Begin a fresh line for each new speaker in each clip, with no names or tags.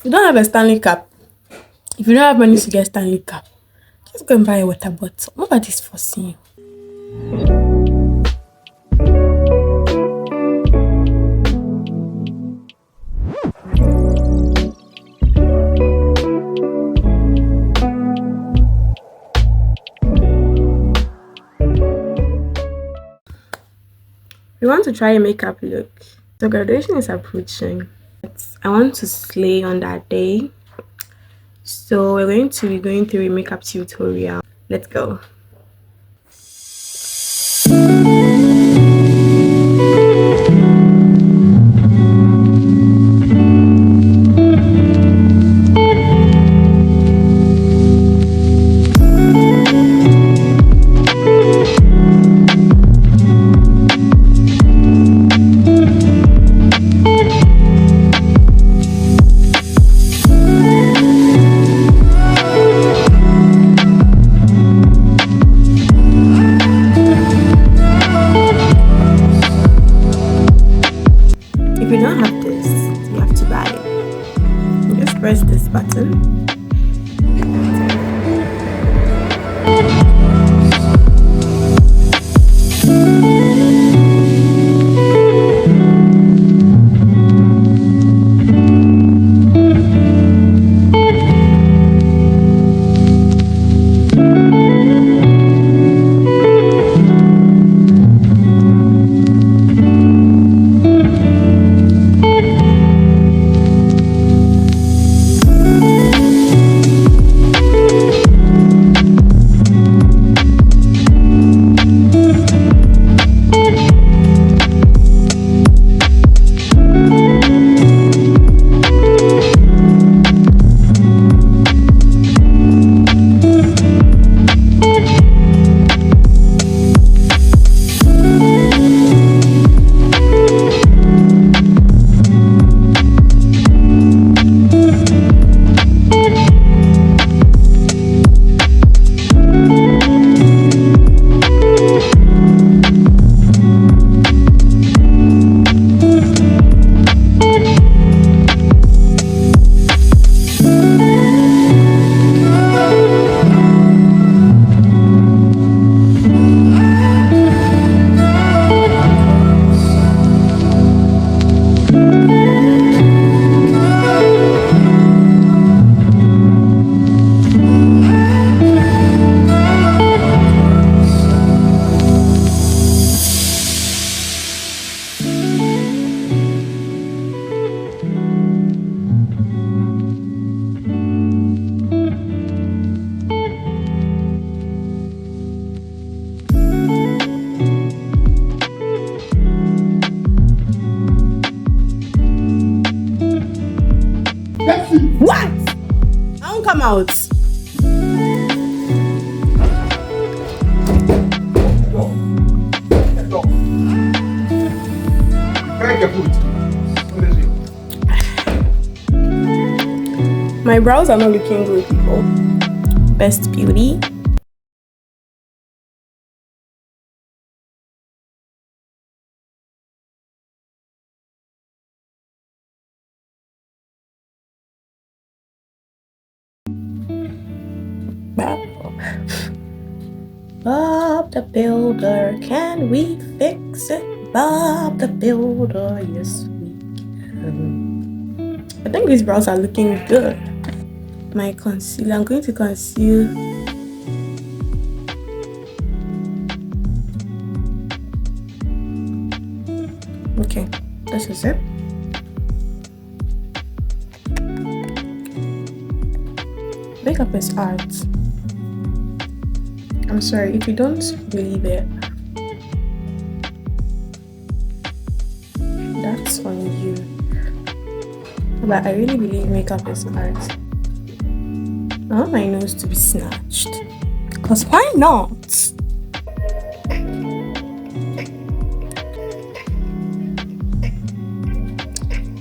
If you don't have a Stanley Cup, if you don't have money to get Stanley Cup, just go and buy a water bottle. Nobody's forcing you. We want to try a makeup look. So graduation is approaching. I want to slay on that day. So we're going to be going through a makeup tutorial. Let's go. If you don't have this, you have to buy it. You just press this button. What? I won't come out. My brows are not looking good, people. Best beauty. Bob the Builder, can we fix it? Bob the Builder, yes we can. I think these brows are looking good. My concealer, I'm going to conceal. Okay, this is it. Makeup is art. I'm sorry if you don't believe it. That's on you. But I really believe makeup is art. I want my nose to be snatched. Cause why not?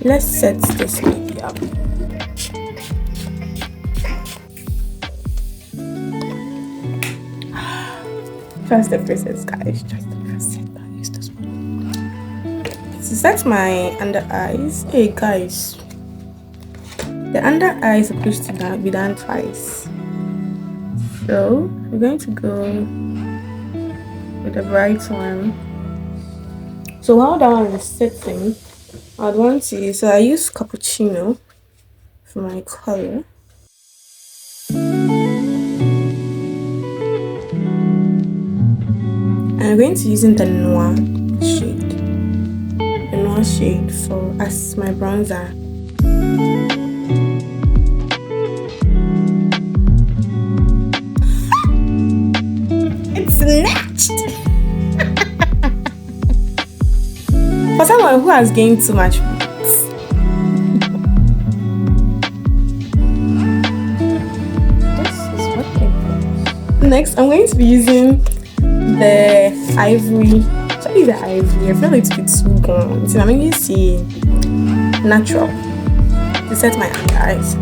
Let's set this baby up. Trust the process, guys. Trust the process. I use this one. To set my under eyes. Hey, guys. The under eye is supposed to be done twice. So we're going to go with the bright one. So while that one is setting, I'd want to use, so I use cappuccino for my color. And I'm going to use the noir shade. The noir shade for as my bronzer. It's snatched! For someone who has gained too much weight. This is working. Next, I'm going to be using the ivory. Actually, the ivory. I feel it's a bit too gone. So I'm going to see natural to set my under eyes.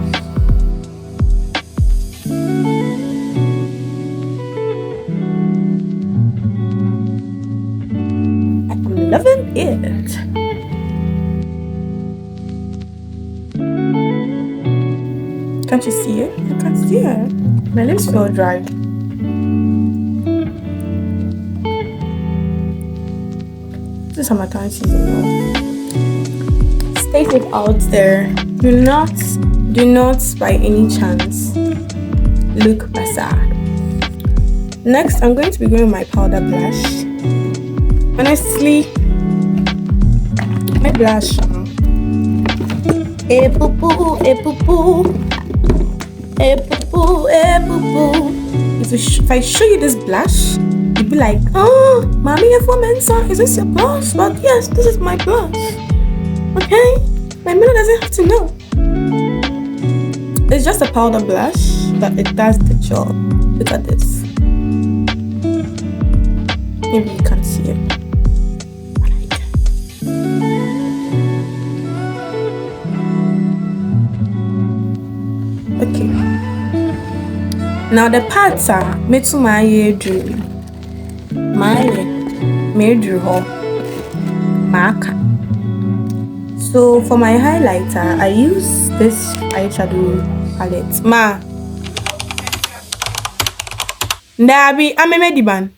I'm loving it. Can't you see it? I can't see it. My lips feel dry. This is summertime season though. Stay safe out there. Do not by any chance look bizarre. Next, I'm going to be going with my powder blush. Honestly, my blush. Poo poo. If I show you this blush, you'd be like, oh, mommy, is this your blush? But yes, this is my blush. Okay? My mother doesn't have to know. It's just a powder blush, but it does the job. Look at this. Maybe you can't see it. Okay. Now the parts are metu my drew. My drew marker. So for my highlighter, I use this eyeshadow palette. Ndabi amemediban.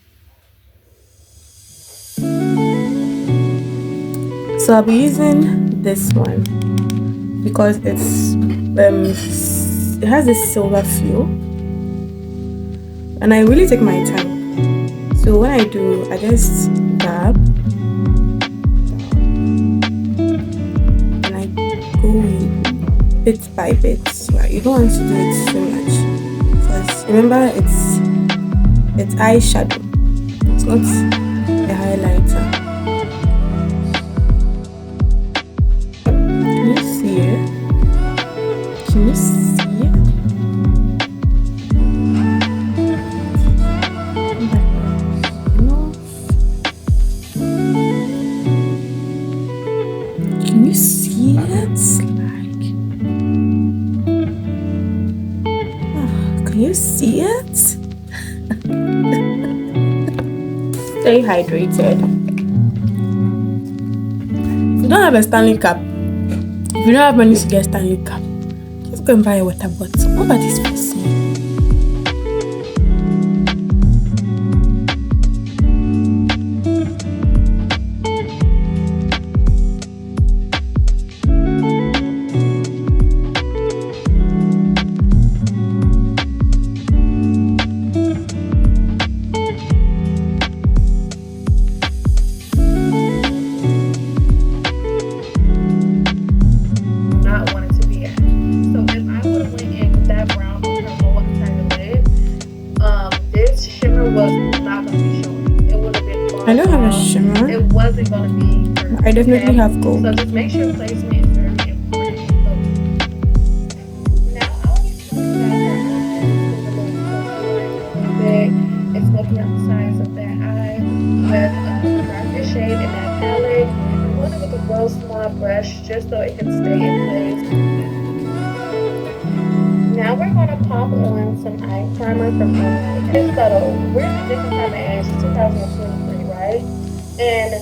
So I'll be using this one because it has this silver feel, and I really take my time. So when I do, I just dab and I go bit by bit. Right? You don't want to do it so much because remember it's eyeshadow. It's not a highlighter. Can you see it? Can you see it? No. Can you see it? Can you see it? Stay hydrated. If you don't have a Stanley Cup, if you don't have money to get a Stanley Cup, just go and buy a water bottle. Nobody's forcing you. I don't have a shimmer.
It wasn't going to be perfect.
I definitely have gold.
So just make sure placement is very important. Now I always look at her eyes. It's looking at the size of that eye with a darker shade in that palette. I'm going with a real small brush just so it can stay in place. Now we're going to pop on some eye primer from LA. It's subtle. We're in a different time of age. It's 2023, right? And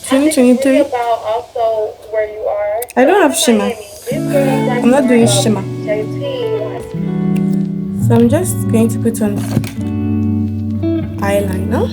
2023.
really about also where you are.
I don't have shimmer. I'm not doing shimmer.
JT, like,
So I'm just going to put on eyeliner.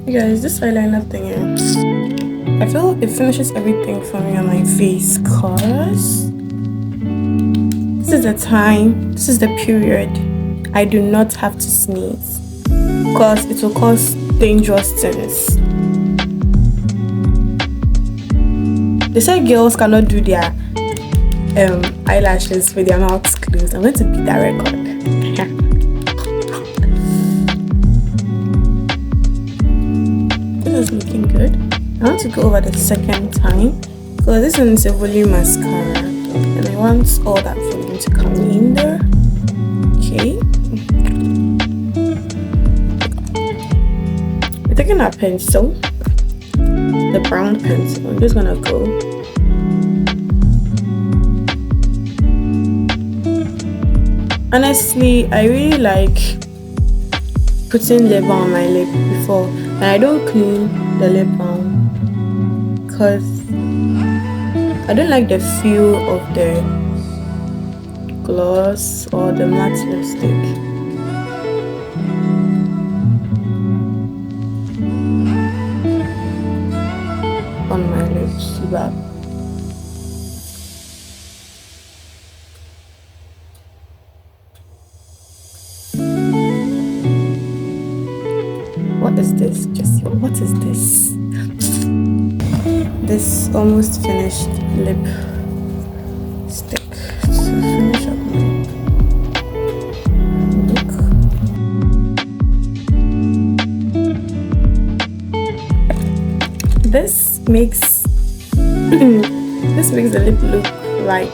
You guys, this eyeliner thing, I feel it finishes everything for me on my face, cause this is the time, this is the period I do not have to sneeze, cause it will cause dangerous things. They say girls cannot do their eyelashes with their mouths closed. I'm going to beat that record. This is looking good. I want to go over the second time because this one is a volume mascara and I want all that volume to come in there. Okay. We're taking our pencil, the brown pencil. I'm just gonna go honestly, I really like putting lip balm on my lip before, and I don't clean the lip balm because I don't like the feel of the gloss or the matte lipstick. On my lips, but what is this, Jesse? What is this? This almost finished lipstick to finish up my look. This makes the lip look like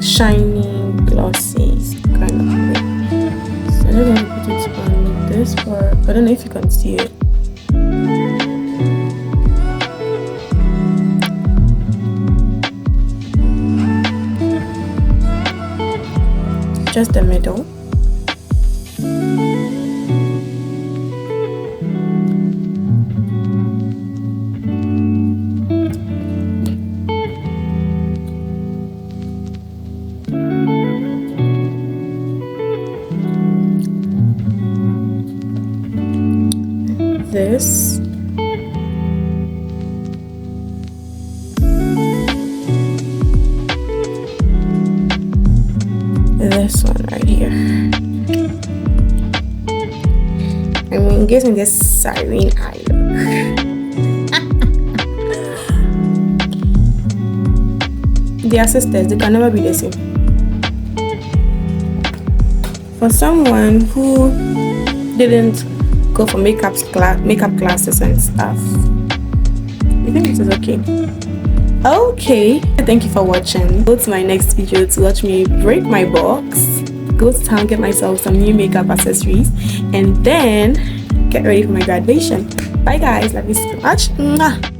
shiny, glossy kind of way. So I'm going to put it on this part. I don't know if you can see it. Just the middle. This one right here. I'm getting this siren eye look. Their sisters, they can never be the same. For someone who didn't go for makeup classes and stuff, I think this is okay. Okay, thank you for watching. Go to my next video to watch me break my box, go to town, get myself some new makeup accessories, and then get ready for my graduation. Bye guys, love you so much. Mwah.